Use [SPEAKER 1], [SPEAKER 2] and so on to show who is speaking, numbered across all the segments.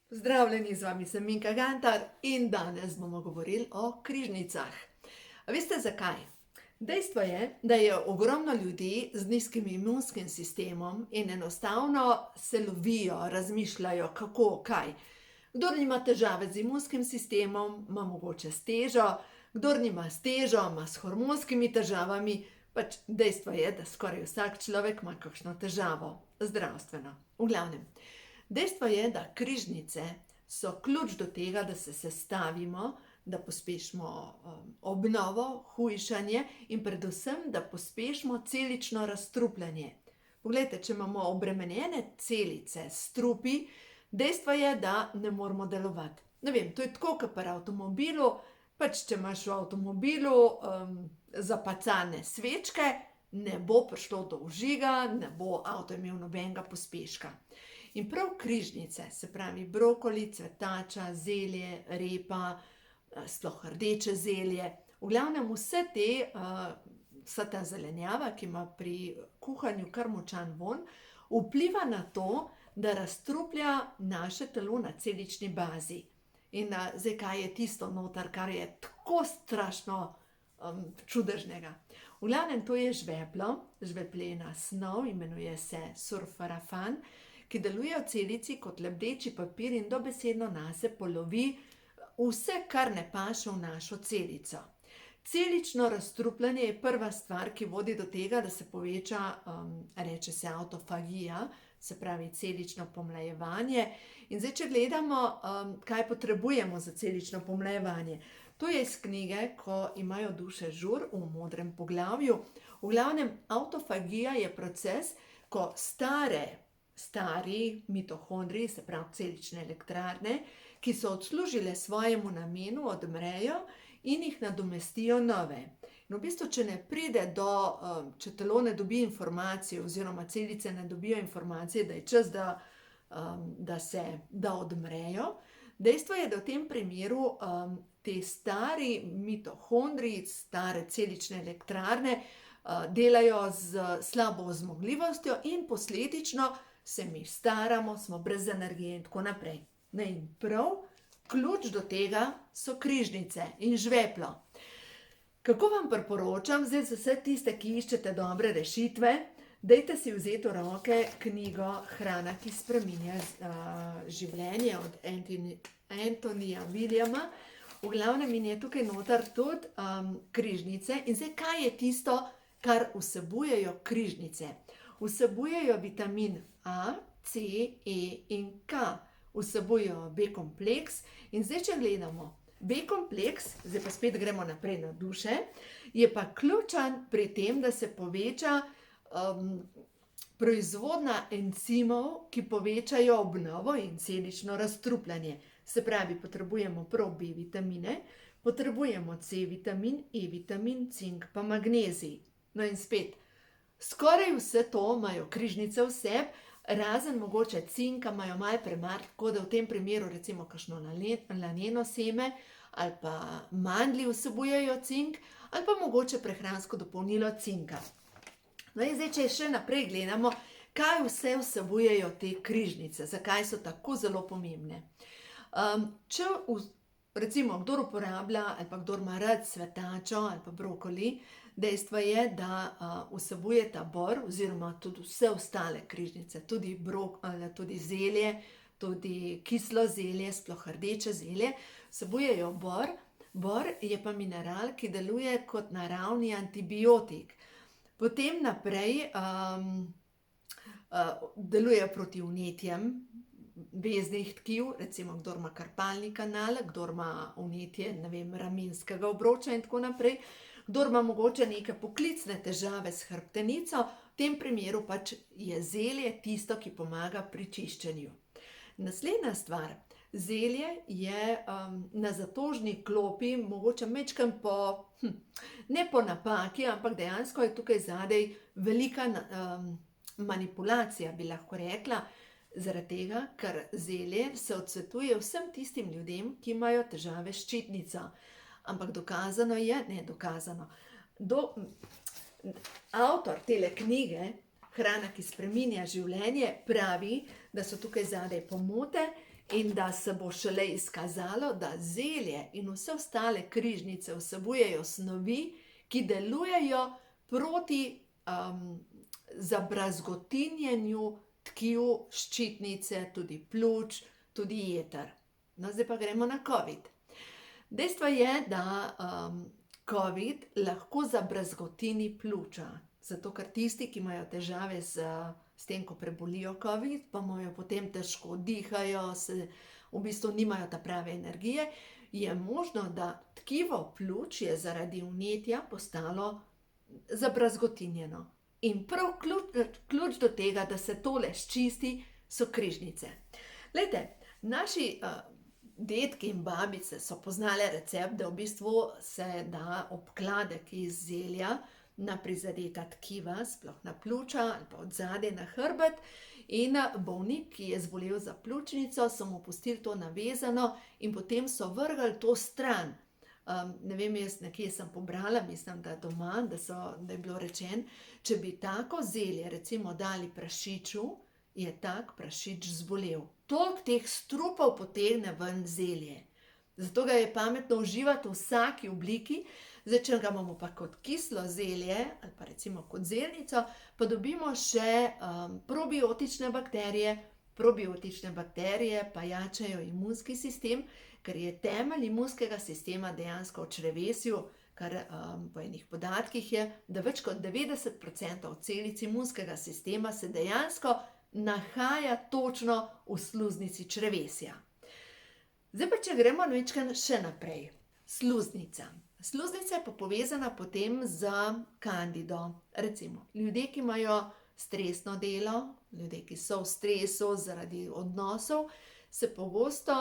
[SPEAKER 1] Pozdravljeni, z vami sem Minka Gantar in danes bomo govorili o križnicah. A veste zakaj? Dejstvo je, da je ogromno ljudi z nizkim imunskim sistemom in enostavno se lovijo, razmišljajo kako, kaj. Kdor nima težave z imunskim sistemom, ima mogoče s težo, kdor nima s težo, ima s hormonskimi težavami, pač dejstvo je, da skoraj vsak človek ima kakšno težavo, zdravstveno. V glavnem. Dejstvo je, da križnice so ključ do tega, da se sestavimo, da pospešimo obnovo, hujšanje in predvsem, da pospešimo celično razstrupljanje. Poglejte, če imamo obremenjene celice, strupi, dejstvo je, da ne moremo delovati. Ne vem, to je tako, kot pri avtomobilu, pač če imaš v avtomobilu zapacane svečke, ne bo prišlo do vžiga, ne bo avto imel nobenega pospeška. In prav križnice, se pravi brokoli, cvetača, zelje, repa, sploh rdeče zelje, v glavnem vsa ta zelenjava, ki ima pri kuhanju kar močan vonj, vpliva na to, da razstruplja naše telo na celični bazi. In zdaj, kaj je tisto noter, kar je tako strašno čudežnega? V glavnem, to je žveplo, žveplena snov, imenuje se sulforafan, ki deluje v celici kot lebdeči papir in dobesedno nase polovi vse, kar ne paše v našo celico. Celično razstrupljanje je prva stvar, ki vodi do tega, da se poveča, reče se autofagija, se pravi celično pomlajevanje. In zdaj, če gledamo, kaj potrebujemo za celično pomlajevanje. To je iz knjige, ko imajo duše žur v modrem poglavju. V glavnem, autofagija je proces, ko stari mitohondriji, se pravi celične elektrarne, ki so odslužile svojemu namenu, odmrejo in jih nadomestijo nove. In v bistvu, če telo ne dobi informacije oziroma celice ne dobijo informacije, da je čas, da odmrejo, dejstvo je, da v tem primeru te stari mitohondriji, stare celične elektrarne, delajo z slabo zmogljivostjo in posledično se mi staramo, smo brez energije in tako naprej. No in prav ključ do tega so križnice in žveplo. Kako vam priporočam, zdaj za vse tiste, ki iščete dobre rešitve, dajte si vzeti v roke knjigo Hrana, ki spreminja življenje od Anthonyja Williama. V glavnem in je tukaj noter tudi križnice. In zdaj, kaj je tisto, kar vsebujejo križnice? Vsebujejo vitamin A, C, E in K. Vsebujejo B-kompleks. In zdaj, če gledamo B-kompleks, zdaj pa spet gremo naprej na duše, je pa ključen pri tem, da se poveča proizvodnja encimov, ki povečajo obnovo in celično razstrupljanje. Se pravi, potrebujemo prav B vitamine, potrebujemo C vitamin, E vitamin, cink pa magnezij. No in spet, skoraj vse to imajo križnice v sebi, razen mogoče cinka imajo malo premalo, tako da v tem primeru recimo kakšno laneno seme ali pa mandlji vsebujejo cink ali pa mogoče prehransko dopolnilo cinka. No in zdaj, če še naprej gledamo, kaj vse vsebujejo te križnice, zakaj so tako zelo pomembne. Recimo, kdor uporablja ali pa kdor ima rad cvetačo ali pa brokoli, dejstvo je, da vsebuje ta bor oziroma tudi vse ostale križnice, tudi zelje, tudi kislo zelje, sploh rdeče zelje, vsebujejo bor. Bor je pa mineral, ki deluje kot naravni antibiotik. Potem naprej deluje proti vnetjem veznih tkiv, recimo kdor ima karpalni kanal, kdor ima vnetje, ne vem, ramenskega obroča in tako naprej, kdor ima mogoče neke poklicne težave s hrbtenico, v tem primeru pač je zelje tisto, ki pomaga pri čiščenju. Naslednja stvar, zelje je na zatožni klopi, mogoče majčkeno ne po napaki, ampak dejansko je tukaj zadaj velika manipulacija, bi lahko rekla, zaradi tega, ker zelje se odsvetuje vsem tistim ljudem, ki imajo težave s ščitnico. Ampak dokazano je, ne dokazano, avtor tele knjige, Hrana, ki spreminja življenje, pravi, da so tukaj zadaj pomote in da se bo šele izkazalo, da zelje in vse ostale križnice vsebujejo snovi, ki delujejo proti zabrazgotinjenju tkiv ščitnice, tudi pljuč, tudi jeter. No, zdaj pa gremo na COVID. Dejstvo je, da COVID lahko zabrazgotini pljuča, zato ker tisti, ki imajo težave s tem, ko prebolijo COVID, pa imajo potem težko dihajo, v bistvu nimajo ta prave energije, je možno, da tkivo pljuč je zaradi vnetja postalo zabrazgotinjeno. In prav ključ do tega, da se tole sčisti, so križnice. Glejte, naši dedki in babice so poznale recept, da v bistvu se da obkladek iz zelja na prizadeta tkiva, sploh na pljuča ali pa od zadaj na hrbet, in bolnik, ki je zbolel za pljučnico, so mu pustili to navezano in potem so vrgli to stran. Ne vem, jaz nekje sem pobrala, mislim, da doma, da je bilo rečeno, če bi tako zelje recimo dali prašiču, je tak prašič zbolel. Toliko teh strupov potegne ven zelje. Zato ga je pametno uživati v vsaki obliki. Zdaj, če ga imamo pa kot kislo zelje, ali pa recimo kot zelnico, pa dobimo še probiotične bakterije. Probiotične bakterije pa jačajo imunski sistem, ker je temelj imunskega sistema dejansko v črevesju, kar po enih podatkih je, da več kot 90% celic imunskega sistema se dejansko nahaja točno v sluznici črevesja. Zdaj pa, če gremo majčkeno še naprej. Sluznica. Sluznica je pa povezana potem z kandido. Recimo, ljudje, ki imajo stresno delo, ljudje, ki so v stresu zaradi odnosov, se pogosto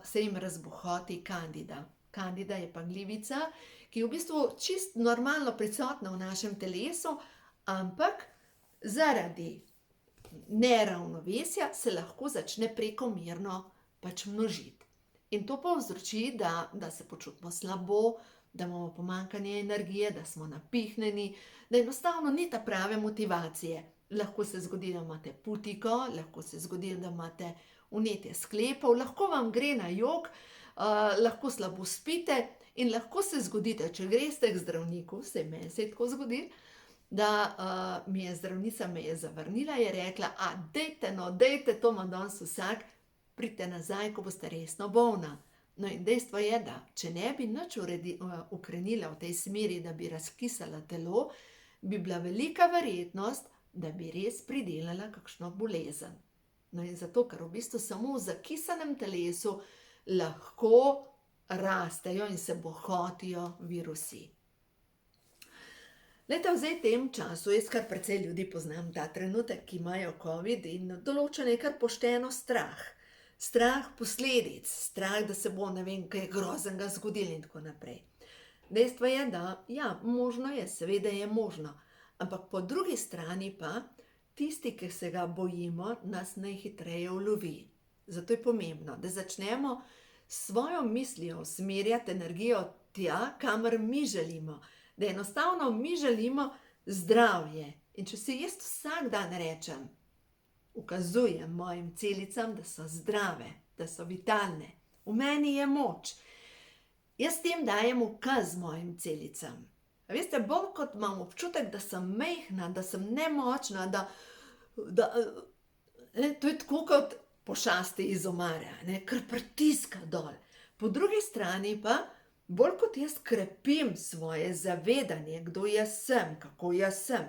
[SPEAKER 1] se jim razbohoti kandida. Kandida je pa glivica, ki je v bistvu čist normalno prisotna v našem telesu, ampak zaradi neravnovesja se lahko začne prekomerno množiti. In to povzroči, da se počutimo slabo, da imamo pomanjkanje energije, da smo napihnjeni, da enostavno ni ta prave motivacije. Lahko se zgodi, da imate putiko, lahko se zgodi, da imate vnetje sklepov, lahko vam gre na jok, lahko slabo spite in lahko se zgodi, če greste k zdravniku, saj meni se je tako zgodilo, da mi je zdravnica zavrnila, je rekla, dejte, to ima danes vsak, pridite nazaj, ko boste resno bolna. No in dejstvo je, da če ne bi nič ukrenila v tej smeri, da bi razkisala telo, bi bila velika verjetnost, da bi res pridelala kakšno bolezen. No in zato, ker v bistvu samo v zakisanem telesu lahko rastejo in se bohotijo virusi. Leta v tem času, jaz kar precej ljudi poznam ta trenutek, ki imajo COVID in določen je kar pošteno strah. Strah posledic, strah, da se bo ne vem kaj groznega zgodilo in tako naprej. Dejstvo je, da ja, možno je, seveda je možno, ampak po drugi strani pa tisti, ki se ga bojimo, nas najhitreje ulovi. Zato je pomembno, da začnemo svojo mislijo usmerjati energijo tja, kamor mi želimo. Da enostavno mi želimo zdravje. In če si jaz vsak dan rečem, ukazujem mojim celicam, da so zdrave, da so vitalne, v meni je moč. Jaz s tem dajem ukaz mojim celicam. A veste, bolj kot imam občutek, da sem majhna, da sem nemočna, to je tako kot pošasti iz omare, kar pritiska dol. Po drugi strani pa, bolj kot jaz krepim svoje zavedanje, kdo jaz sem, kako jaz sem.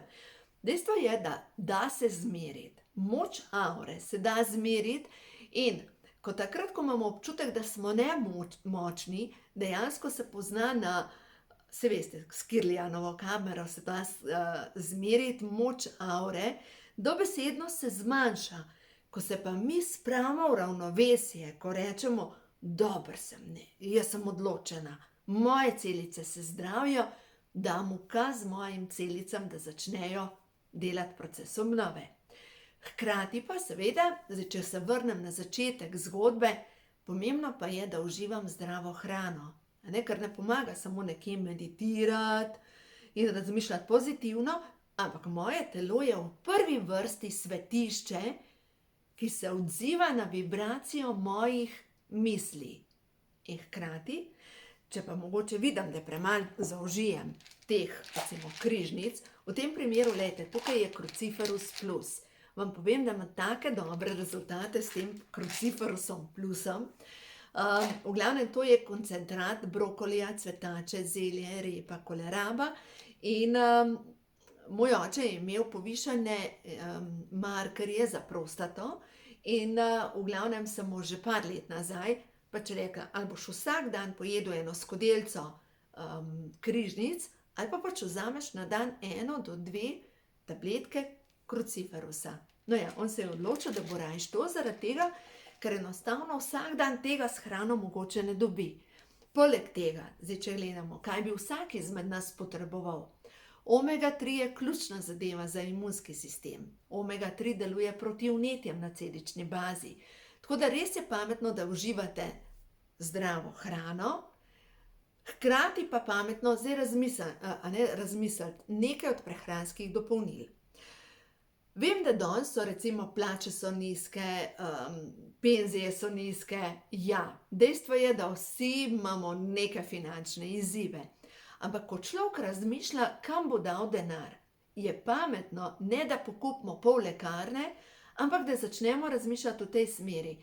[SPEAKER 1] Dejstvo je, da se zmeriti. Moč aure se da zmeriti in ko takrat, ko imamo občutek, da smo nemočni, dejansko se pozna na, se veste, s Kirlijanovo kamero se da zmeriti moč aure, dobesedno se zmanjša. Ko se pa mi spravimo v ravnovesje, ko rečemo, dober sem, jaz sem odločena, moje celice se zdravijo, dam ukaz mojim celicam, da začnejo delati proces obnove. Hkrati pa seveda, če se vrnem na začetek zgodbe, pomembno pa je, da uživam zdravo hrano. Ker ne pomaga samo nekje meditirati in razmišljati pozitivno, ampak moje telo je v prvi vrsti svetišče, ki se odziva na vibracijo mojih misli. In hkrati, če pa mogoče vidim, da premalo zaužijem teh, recimo, križnic, v tem primeru, glejte, tukaj je Cruciferus plus. Vam povem, da imam take dobre rezultate s tem Cruciferusom plusom. V glavnem, to je koncentrat brokolija, cvetače, zelje, repa, koleraba in moj oče je imel povišane markerje za prostato in v glavnem sem mu že par let nazaj pač rekla, ali boš vsak dan pojedel eno skodelico križnic, ali pa pač vzameš na dan 1 do 2 tabletke Cruciferusa. No ja, on se je odločil, da bo rajš to zaradi tega, ker enostavno vsak dan tega s hrano mogoče ne dobi. Poleg tega, zdaj če gledamo, kaj bi vsak izmed nas potreboval. Omega 3 je ključna zadeva za imunski sistem. Omega 3 deluje proti vnetjem na celični bazi. Tako da res je pametno, da uživate zdravo hrano, hkrati pa pametno zdaj razmisliti nekaj od prehranskih dopolnil. Vem, da danes so recimo plače so nizke, penzije so nizke. Ja, dejstvo je, da vsi imamo neke finančne izzive. Ampak ko človek razmišlja, kam bo dal denar, je pametno, ne da pokupimo pol lekarne, ampak da začnemo razmišljati v tej smeri.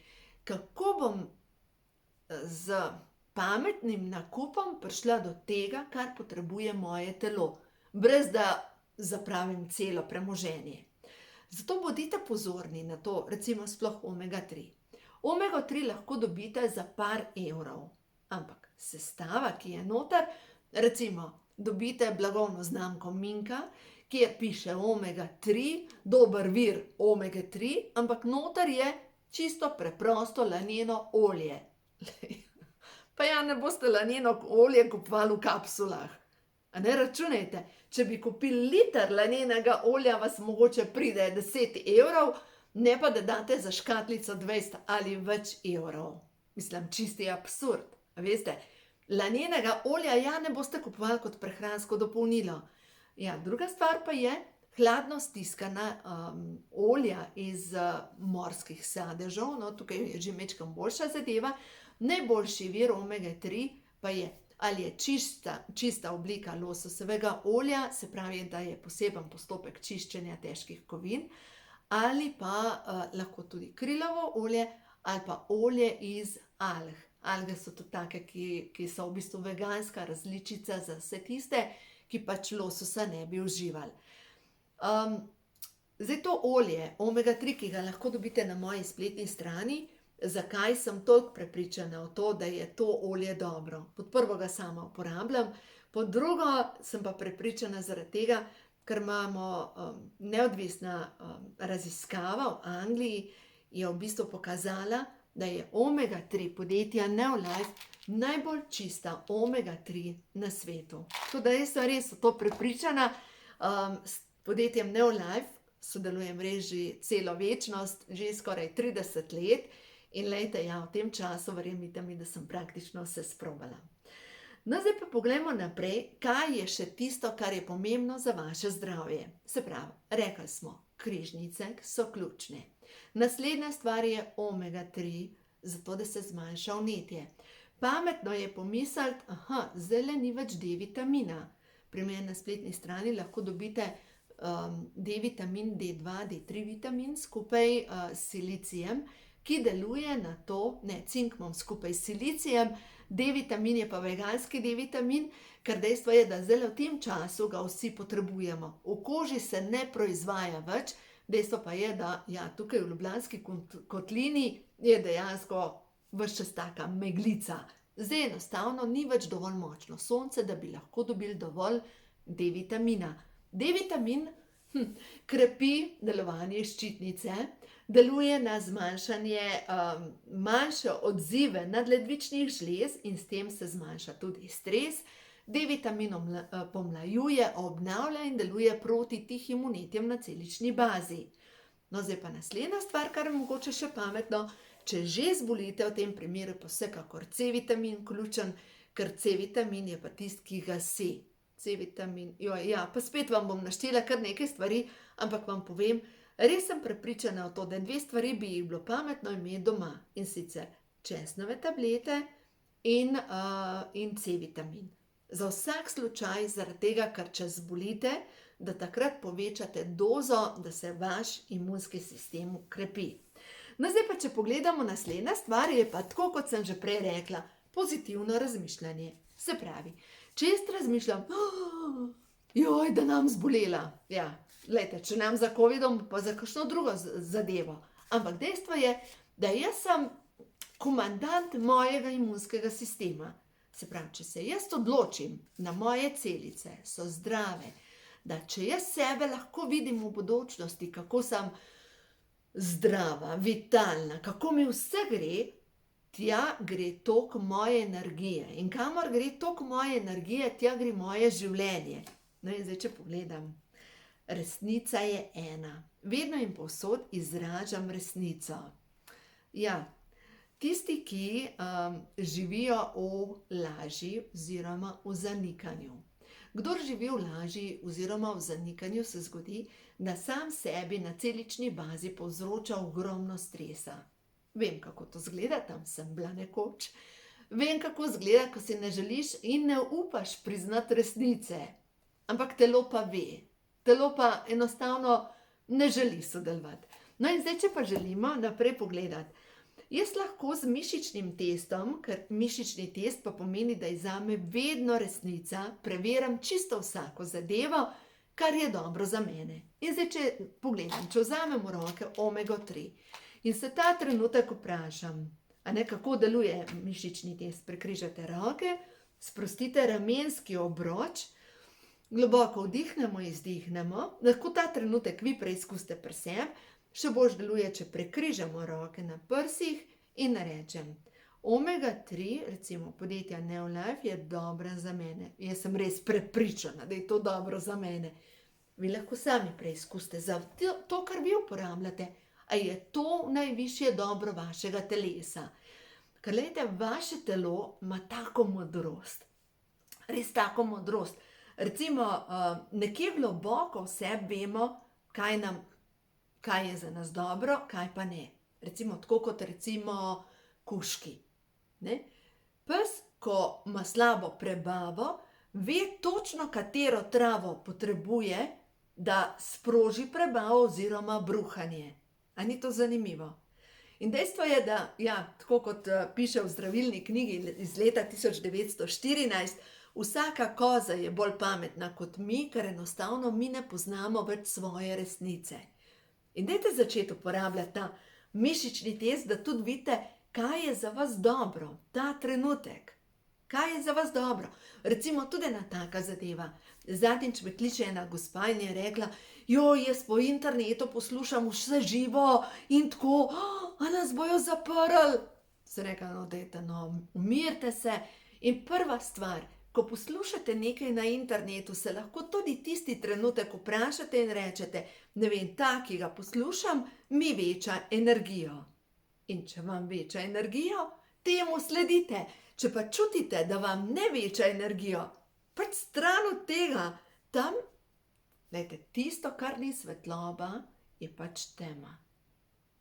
[SPEAKER 1] Kako bom z pametnim nakupom prišla do tega, kar potrebuje moje telo, brez da zapravim celo premoženje. Zato bodite pozorni na to, recimo sploh omega 3. Omega 3 lahko dobite za par evrov, ampak sestava, ki je noter, recimo dobite blagovno znamko Minka, kjer piše omega 3, dober vir omega 3, ampak noter je čisto preprosto laneno olje. Pa ja, ne boste laneno olje kupovali v kapsulah. A ne računajte, če bi kupili liter lanenega olja, vas mogoče pride 10 evrov, ne pa da date za škatlico 20 ali več evrov. Mislim, čisti absurd. Veste, lanenega olja ja ne boste kupovali kot prehransko dopolnilo. Ja, druga stvar pa je hladno stiskana olja iz morskih sadežev, no tukaj je že majčkeno boljša zadeva. Najboljši vir omega 3 pa je, ali je čista oblika lososovega olja, se pravi, da je poseben postopek čiščenja težkih kovin, ali pa lahko tudi krilovo olje, ali pa olje iz alg. Alge so tudi take, ki so v bistvu veganska različica za vse tiste, ki pač lososa ne bi uživali. Zdaj to olje, omega 3, ki ga lahko dobite na moji spletni strani, zakaj sem toliko prepričana v to, da je to olje dobro? Pod prvo ga sama uporabljam, pod drugo sem pa prepričana zaradi tega, ker imamo neodvisna raziskava v Angliji, je v bistvu pokazala, da je omega 3 podjetja Neolife najbolj čista omega 3 na svetu. To, da jaz sem res v to prepričana, s podjetjem Neolife sodelujem res že celo večnost, že skoraj 30 let, in lejte, ja, v tem času, verjemite mi, da sem praktično vse sprobala. No, zdaj pa poglejmo naprej, kaj je še tisto, kar je pomembno za vaše zdravje. Se pravi, rekli smo, križnice so ključne. Naslednja stvar je omega 3, zato da se zmanjša vnetje. Pametno je pomisliti, zdajle ni več D-vitamina. Pri meni na spletni strani lahko dobite D-vitamin, D2, D3 vitamin skupaj s silicijem, ki deluje na to, cink imam skupaj s silicijem, D-vitamin je pa veganski D-vitamin, ker dejstvo je, da zdaj v tem času ga vsi potrebujemo. V koži se ne proizvaja več, dejstvo pa je, da ja, tukaj v Ljubljanski kotlini je dejansko ves čas taka meglica. Zdaj enostavno ni več dovolj močno sonce, da bi lahko dobili dovolj D-vitamina. D-vitamin krepi delovanje ščitnice, deluje na zmanjšanje manjše odzive nadledvičnih žlez in s tem se zmanjša tudi stres. D-vitamin pomlajuje, obnavlja in deluje proti tihim vnetjem na celični bazi. No, zdaj pa naslednja stvar, kar je mogoče še pametno, če že zbolite, v tem primeru pa vsekakor C-vitamin ključen, ker C-vitamin je pa tisti, ki gasi. C-vitamin, pa spet vam bom naštela kar nekaj stvari, ampak vam povem, Res sem prepričana v to, da 2 stvari bi jih bilo pametno imeti doma, in sicer česnove tablete in C-vitamin. Za vsak slučaj, zaradi tega, ker če zbolite, da takrat povečate dozo, da se vaš imunski sistem ukrepi. No, zdaj pa, če pogledamo naslednja stvar, je pa tako, kot sem že prej rekla, pozitivno razmišljanje. Se pravi, če jaz razmišljam, joj, da nam zbolela. Ja, glejte, če nam za covidom, pa za kakšno drugo zadevo. Ampak dejstvo je, da jaz sem komandant mojega imunskega sistema. Se pravi, če se jaz odločim, da moje celice so zdrave, da če jaz sebe lahko vidim v bodočnosti, kako sem zdrava, vitalna, kako mi vse gre, tja gre toliko moje energije. In kamor gre toliko moje energije, tja gre moje življenje. No in zdaj, če pogledam, resnica je ena. Vedno in povsod izražam resnico. Ja, tisti, ki živijo v laži oziroma v zanikanju. Kdor živi v laži oziroma v zanikanju, se zgodi, da sam sebi na celični bazi povzroča ogromno stresa. Vem, kako to zgleda, tam sem bila nekoč. Vem, kako zgleda, ko si ne želiš in ne upaš priznati resnice. Ampak telo pa ve. Telo pa enostavno ne želi sodelovati. No in zdaj, če pa želimo naprej pogledati. Jaz lahko z mišičnim testom, ker mišični test pa pomeni, da je zame vedno resnica, preveram čisto vsako zadevo, kar je dobro za mene. In zdaj, če pogledam, če vzamem v roke omega-3 in se ta trenutek vprašam, kako deluje mišični test, prekrižate roke, sprostite ramenski obroč, globoko vdihnemo, izdihnemo, lahko ta trenutek vi preizkusite pri sebi, še bolj deluje, če prekrižamo roke na prsih in rečem, omega-3, recimo podjetja Neolife, je dobra za mene. Jaz sem res prepričana, da je to dobro za mene. Vi lahko sami preizkusite za to, kar vi uporabljate, a je to najvišje dobro vašega telesa. Ker glejte, vaše telo ima tako modrost, res tako modrost. Recimo, nekje globoko v sebi vemo, kaj je za nas dobro, kaj pa ne. Recimo, tako kot kužki. Pes, ko ima slabo prebavo, ve točno, katero travo potrebuje, da sproži prebavo oziroma bruhanje. A ni to zanimivo? In dejstvo je, da, ja, tako kot piše v zdravilni knjigi iz leta 1914, vsaka koza je bolj pametna kot mi, ker enostavno mi ne poznamo več svoje resnice. In dajte začeti uporabljati ta mišični test, da tudi vidite, kaj je za vas dobro, ta trenutek. Kaj je za vas dobro? Recimo tudi ena taka zadeva. Zadnjič me kliče ena gospa in je rekla, joj, jaz po internetu poslušam vse živo in tako, a nas bojo zaprli. Sem rekla, no dajte, no, umirite se. In prva stvar, ko poslušate nekaj na internetu, se lahko tudi tisti trenutek vprašate in rečete, ne vem, ta, ki ga poslušam, mi veča energijo. In če vam veča energijo, temu sledite. Če pa čutite, da vam ne veča energijo, pač stran od tega, tam, glejte, tisto, kar ni svetloba, je pač tema.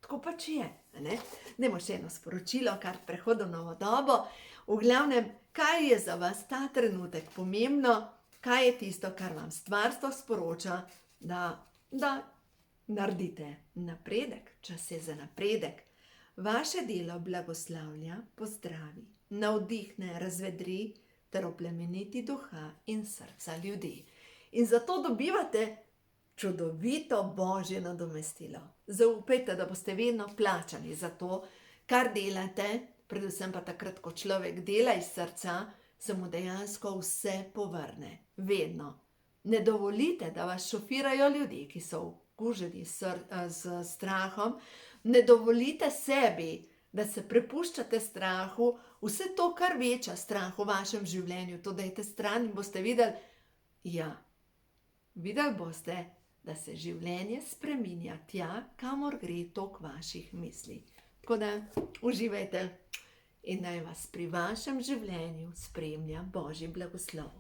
[SPEAKER 1] Tako pač je, ne? Dajmo še eno sporočilo, kar prehodu v novo dobo. V glavnem, kaj je za vas ta trenutek pomembno, kaj je tisto, kar vam stvarstvo sporoča, da naredite napredek, čas je za napredek. Vaše delo blagoslavlja, pozdravi, navdihne, razvedri ter oplemeniti duha in srca ljudi. In zato dobivate čudovito božje nadomestilo. Zaupajte, da boste vedno plačani za to, kar delate, predvsem pa takrat, ko človek dela iz srca, se mu dejansko vse povrne. Vedno. Ne dovolite, da vas šofirajo ljudje, ki so okuženi s strahom. Ne dovolite sebi, da se prepuščate strahu. Vse to, kar veča strah v vašem življenju, to dajte stran in boste videli, ja, videli boste, da se življenje spreminja tja, kamor gre tok vaših misli. Tako da uživajte in naj vas pri vašem življenju spremlja Božji blagoslov.